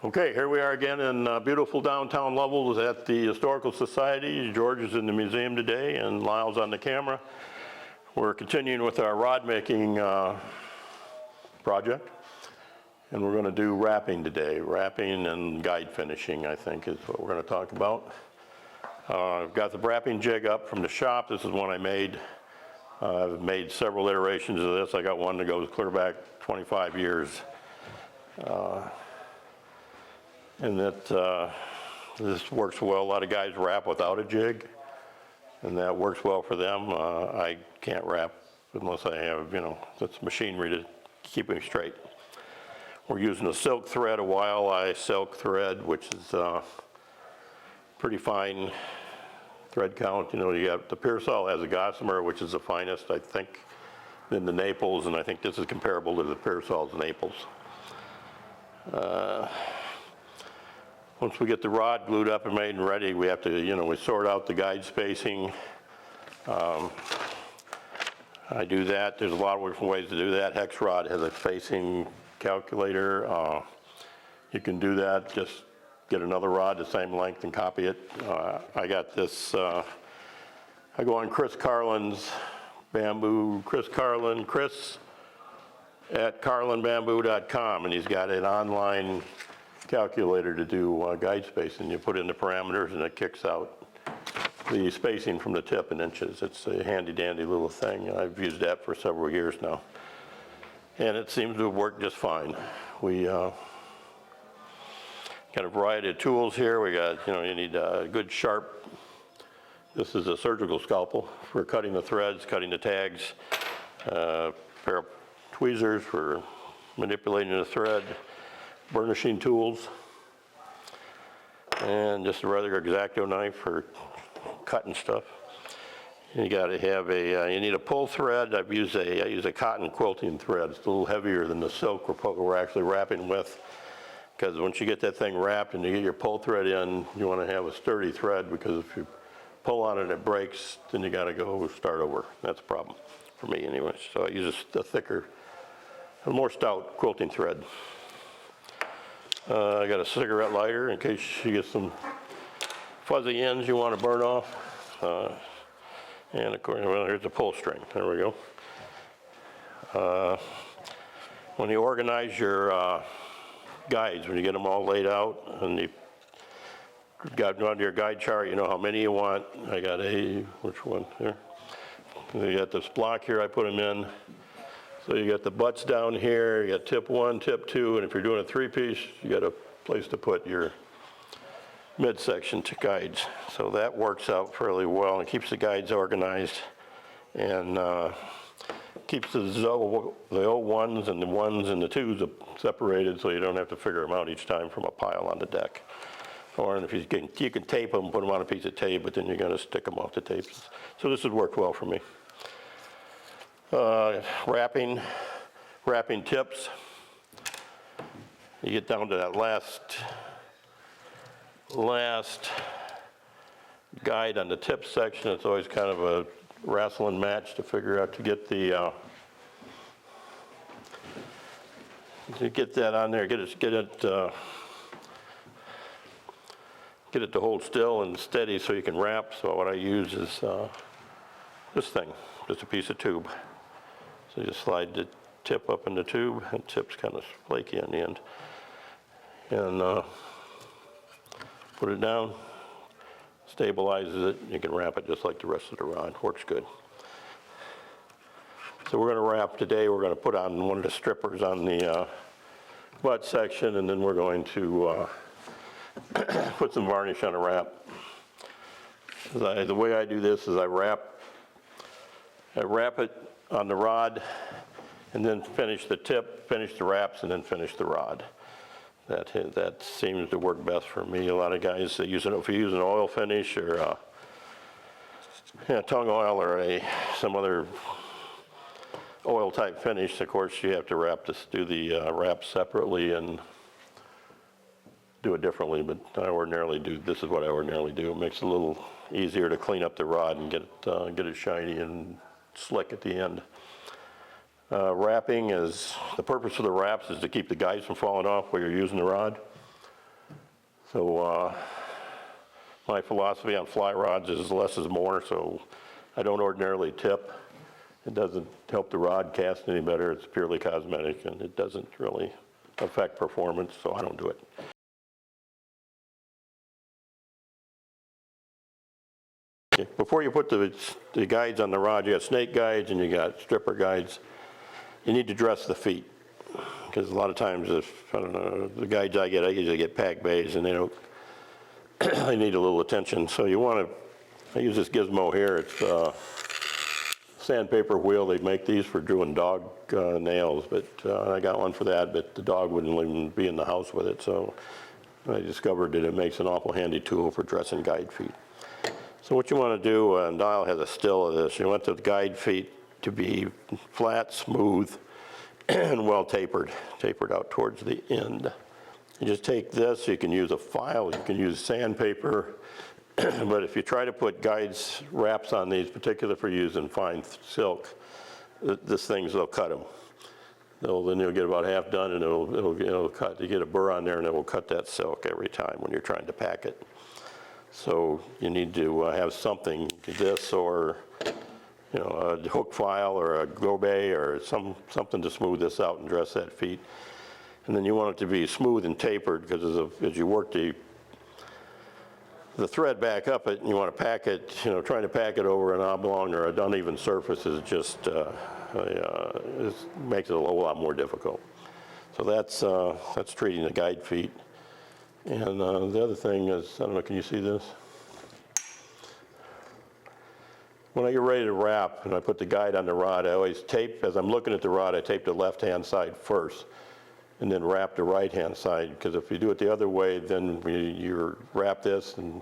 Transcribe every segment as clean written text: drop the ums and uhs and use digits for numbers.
Okay, here we are again in beautiful downtown Lovell at the Historical Society. George is in the museum today and Lyle's on the camera. We're continuing with our rod making project, and we're going to do wrapping today. Wrapping and guide finishing, I think, is what we're going to talk about. I've got the wrapping jig up from the shop. This is one I made. I've made several iterations of this. I got one that goes clear back 25 years. And that this works well. A lot of guys wrap without a jig, and that works well for them. I can't wrap unless I have, that's machinery to keep me straight. We're using a silk thread, a Wile silk thread, which is pretty fine thread count. You have the Pearsall has a gossamer, which is the finest, I think, in the Naples, and I think this is comparable to the Pearsall's Naples. Once we get the rod glued up and made and ready, we have to, we sort out the guide spacing. I do that. There's a lot of different ways to do that. Hex rod has a spacing calculator. You can do that. Just get another rod the same length and copy it. I got this. I go on Chris Carlin's bamboo. Chris at carlinbamboo.com, and he's got an online calculator to do guide spacing. You put in the parameters and it kicks out the spacing from the tip in inches. It's a handy dandy little thing. I've used that for several years now, and it seems to have worked just fine. We got a variety of tools here. We got, you need a good sharp, this is a surgical scalpel for cutting the threads, cutting the tags, a pair of tweezers for manipulating the thread, Varnishing tools, and just a rather X-Acto knife for cutting stuff. You got to have you need a pull thread. I use a cotton quilting thread. It's a little heavier than the silk we're actually wrapping with, because once you get that thing wrapped and you get your pull thread in, you want to have a sturdy thread, because if you pull on it and it breaks, then you got to go start over. That's a problem for me anyway. So I use a thicker, a more stout quilting thread. I got a cigarette lighter in case you get some fuzzy ends you want to burn off. And of course, well, here's the pull string. There we go. When you organize your guides, when you get them all laid out and you got onto your guide chart, you know how many you want. I got which one here? You got this block here, I put them in. So you got the butts down here, you got tip 1, tip 2, and if you're doing a 3-piece, you got a place to put your midsection to guides. So that works out fairly well and keeps the guides organized, and keeps the 01s and the 1s and the 2s separated, so you don't have to figure them out each time from a pile on the deck. Or if you can tape them, put them on a piece of tape, but then you're going to stick them off the tapes. So this has worked well for me. Wrapping tips. You get down to that last guide on the tip section. It's always kind of a wrestle and match to figure out to get the to get that on there. Get it to hold still and steady so you can wrap. So what I use is this thing, just a piece of tube. So you just slide the tip up in the tube, and the tip's kind of flaky on the end. And put it down, stabilizes it, you can wrap it just like the rest of the rod. Works good. So we're going to wrap today. We're going to put on one of the strippers on the butt section, and then we're going to put some varnish on a wrap. The way I do this is I wrap it on the rod, and then finish the tip, finish the wraps, and then finish the rod. That seems to work best for me. A lot of guys that use it, if you use an oil finish or tongue oil or some other oil type finish, of course you have to do the wrap separately and do it differently. But this is what I ordinarily do. It makes it a little easier to clean up the rod and get it shiny and slick at the end. Wrapping is, the purpose of the wraps is to keep the guides from falling off while you're using the rod. So my philosophy on fly rods is less is more, so I don't ordinarily tip. It doesn't help the rod cast any better. It's purely cosmetic, and it doesn't really affect performance, so I don't do it. Okay. Before you put the guides on the rod, you got snake guides and you got stripper guides. You need to dress the feet, because a lot of times, if, I don't know, the guides I usually get pack bays, and they don't, they need a little attention. So you want to, I use this gizmo here. It's sandpaper wheel. They make these for doing dog nails, but I got one for that, but the dog wouldn't even be in the house with it, so I discovered that it makes an awful handy tool for dressing guide feet. So what you want to do, and Dial has a still of this, you want the guide feet to be flat, smooth, and well tapered out towards the end. You just take this, you can use a file, you can use sandpaper, but if you try to put guides wraps on these, particularly for using fine silk, they'll cut them. Then you'll get about half done, and it'll cut. You get a burr on there, and it will cut that silk every time when you're trying to pack it. So you need to have something, this or a hook file or a gobe or something to smooth this out and dress that feet. And then you want it to be smooth and tapered, because as you work the thread back up it, and you want to pack it, trying to pack it over an oblong or an uneven surface is just it makes it a whole lot more difficult. So that's treating the guide feet. And the other thing is, I don't know, can you see this? When I get ready to wrap and I put the guide on the rod, I always tape, as I'm looking at the rod, I tape the left-hand side first and then wrap the right-hand side, because if you do it the other way, then you wrap this and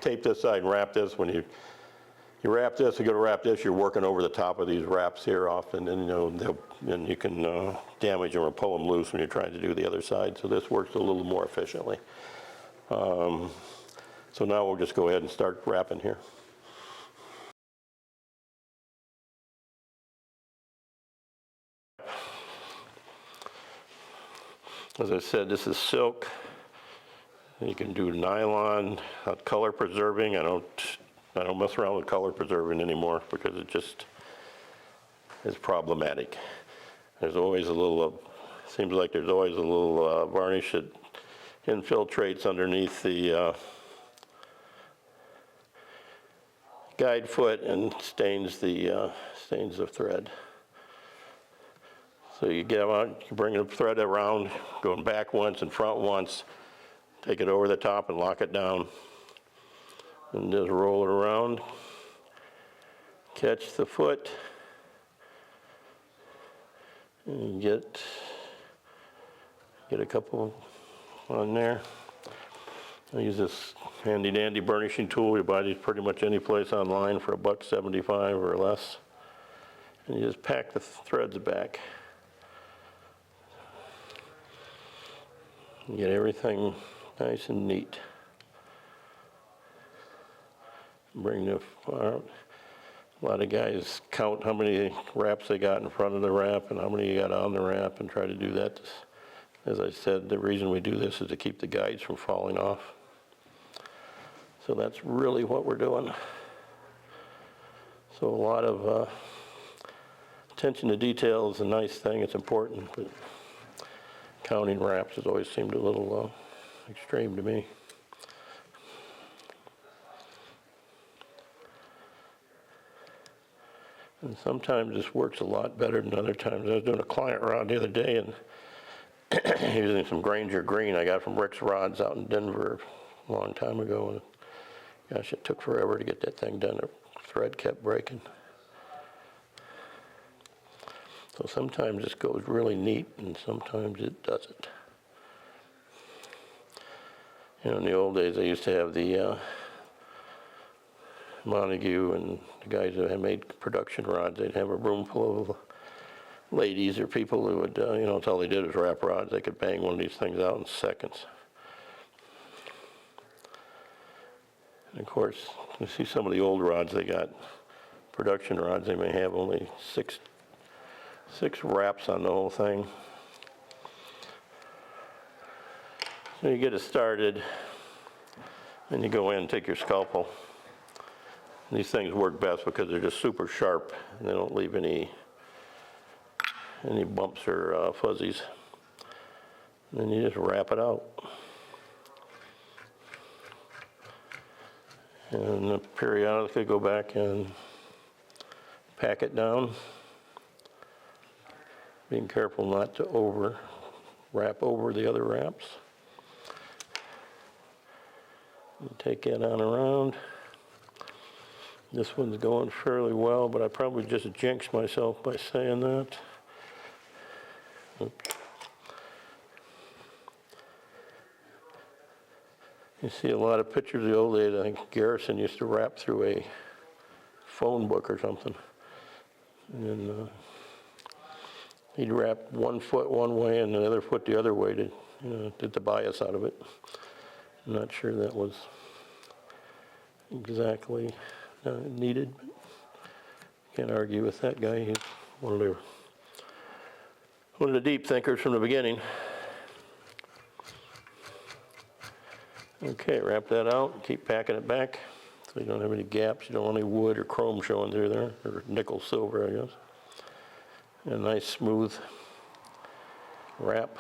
tape this side and wrap this. When you wrap this, you go to wrap this, you're working over the top of these wraps here often, and then you can damage them or pull them loose when you're trying to do the other side. So this works a little more efficiently. So now we'll just go ahead and start wrapping here. As I said, this is silk. You can do nylon, color preserving. I don't mess around with color preserving anymore, because it just is problematic. There's always a little, seems like there's always a little varnish that infiltrates underneath the guide foot and stains the thread. So you get out, you bring the thread around, going back once and front once, take it over the top and lock it down, and just roll it around, catch the foot, and get a couple on there. I use this handy dandy burnishing tool. You buy these pretty much any place online for $1.75 or less, and you just pack the threads back. You get everything nice and neat. Bring the out. A lot of guys count how many wraps they got in front of the wrap and how many you got on the wrap and try to do that. As I said, the reason we do this is to keep the guides from falling off. So that's really what we're doing. So a lot of attention to detail is a nice thing. It's important, but counting wraps has always seemed a little extreme to me. And sometimes this works a lot better than other times. I was doing a client rod the other day and using some Granger green I got from Rick's Rods out in Denver a long time ago. And gosh, it took forever to get that thing done. The thread kept breaking. So sometimes this goes really neat and sometimes it doesn't. In the old days, I used to have the Montague and the guys that had made production rods. They'd have a room full of ladies or people who would, that's all they did was wrap rods. They could bang one of these things out in seconds. And of course, you see some of the old rods they got, production rods, they may have only six wraps on the whole thing. So you get it started, and you go in and take your scalpel. These things work best because they're just super sharp, and they don't leave any bumps or fuzzies. And then you just wrap it out. And periodically go back and pack it down, being careful not to wrap over the other wraps. And take that on around. This one's going fairly well, but I probably just jinxed myself by saying that. Oops. You see a lot of pictures of the old days. I think Garrison used to wrap through a phone book or something. And then he'd wrap one foot one way and the other foot the other way to get the bias out of it. I'm not sure that was exactly needed, but can't argue with that guy. He's one of the deep thinkers from the beginning. Okay, wrap that out, keep packing it back so you don't have any gaps. You don't want any wood or chrome showing through there, or nickel silver, I guess. And a nice smooth wrap.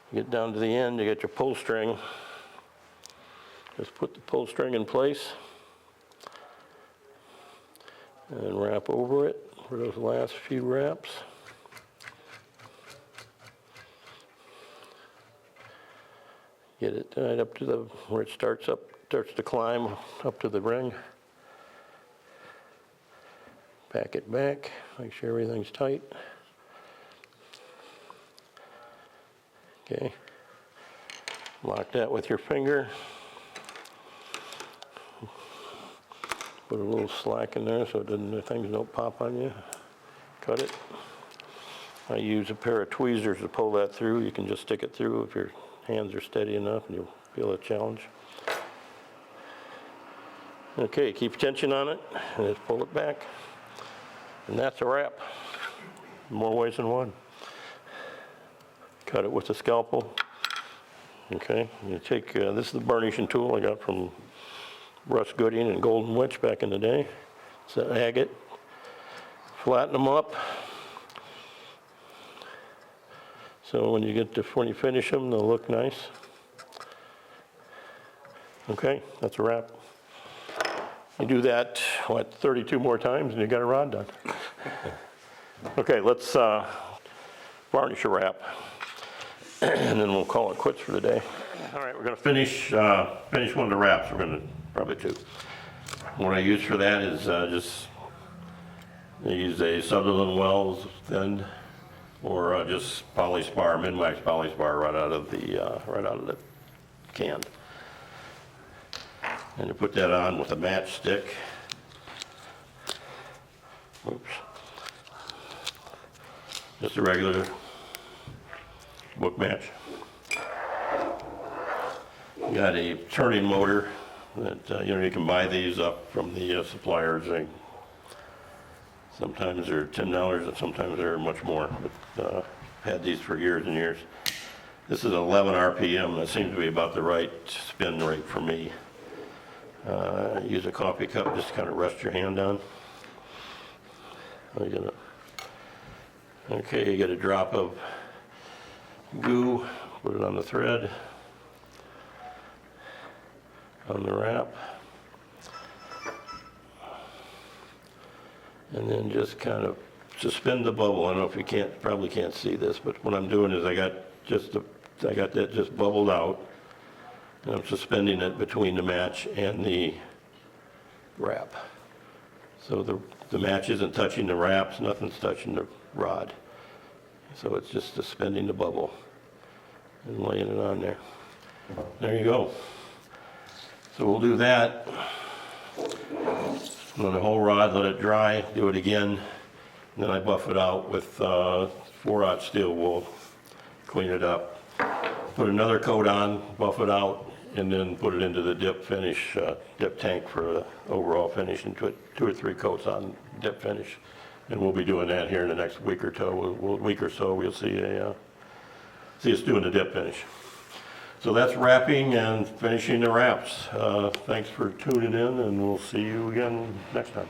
You get down to the end, you get your pull string. Just put the pull string in place and wrap over it for those last few wraps. Get it tied up to where it starts to climb up to the ring. Pack it back, make sure everything's tight. Okay, lock that with your finger. Put a little slack in there so the things don't pop on you. Cut it. I use a pair of tweezers to pull that through. You can just stick it through if your hands are steady enough and you'll feel a challenge. Okay, keep tension on it and just pull it back. And that's a wrap. More ways than one. Cut it with a scalpel. Okay, you take, this is the varnishing tool I got from Russ Gooding and Golden Witch back in the day. It's an agate. Flatten them up. So when you finish them, they'll look nice. Okay, that's a wrap. You do that, 32 more times and you got a rod done. Okay, let's varnish a wrap. And then we'll call it quits for the day. All right, we're gonna finish one of the wraps. We're gonna, probably two. What I use for that is I use a Sutherland Wells thin, or just polyspar, min-wax polyspar right out of the can. And you put that on with a matchstick. Oops. Just a regular book match. You got a turning motor that you can buy these up from the suppliers. Sometimes they're $10 and sometimes they're much more, but had these for years and years. This is 11 RPM. That seems to be about the right spin rate for me. Use a coffee cup just to kind of rest your hand on. Okay, you get a drop of goo, put it on the thread, on the wrap, and then just kind of suspend the bubble. I don't know if you probably can't see this, but what I'm doing is I got that just bubbled out, and I'm suspending it between the match and the wrap. So the match isn't touching the wraps, nothing's touching the rod. So it's just suspending the bubble and laying it on there. There you go. So we'll do that on the whole rod, let it dry, do it again, and then I buff it out with 4/0 steel wool, clean it up, put another coat on, buff it out, and then put it into the dip tank for the overall finish, and put 2 or 3 coats on dip finish. And we'll be doing that here in the next week or so. We'll see see us doing the dip finish. So that's wrapping and finishing the wraps. Thanks for tuning in, and we'll see you again next time.